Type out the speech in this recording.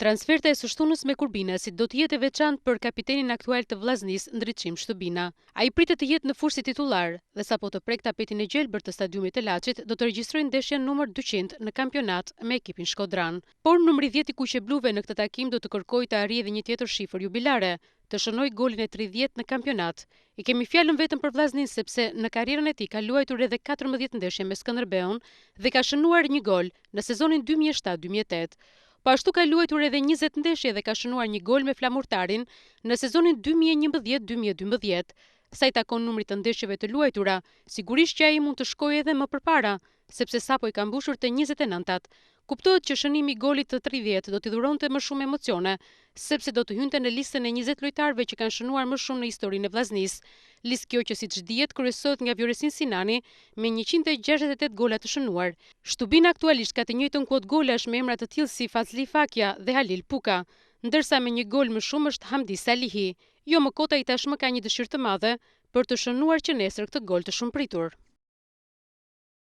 Transferta e së shtunës me Kurbinasit do të jetë e veçantë për kapitenin aktual të Vllaznisë, Ndriçim Shtëbina. Ai pritet të jetë në fusht si titullar dhe sapo të prek tapetin e gjelbër të stadiumit të Laçit, do të regjistrojë ndeshjen numër 200 në kampionat me ekipin shkodran. Por numri 10 i kuqebluve në këtë takim do të kërkojë të arrijë edhe një tjetër shifër jubilare, të shënoj golin e 30 në kampionat. I kemi fjalën vetëm për Vllaznin sepse në karrierën e tij ka luajtur edhe 14 ndeshje me Skënderbeun dhe ka shënuar një gol në sezonin 2007-2008. Po ashtu ka luajtur edhe 20 ndeshje dhe ka shënuar një gol me Flamurtarin në sezonin 2011-2012. Sa i takon numrit të ndeshjeve të luajtura, sigurisht që ai mund të shkojë edhe më përpara, sepse sapo i ka mbushur të 29-tat. Kuptohet që shënimi i golit të 30 do t'i dhuronte më shumë emocione, sepse do të hynte në listën e 20 lojtarëve që kanë shënuar më shumë në historinë e Vllaznisë. Listë kjo që siç dihet kryesohet nga Vjoresin Sinani me 168 gola të shënuar. Shtëbina aktualisht ka të njëjtën kuotë golash me emra të tillë si Fazli Fakja dhe Halil Puka, ndërsa me një gol më shumë është Hamdi Salihi. Jo më kot ai tashmë ka një dëshirë të madhe për të shënuar që nesër këtë gol të shumëpritur.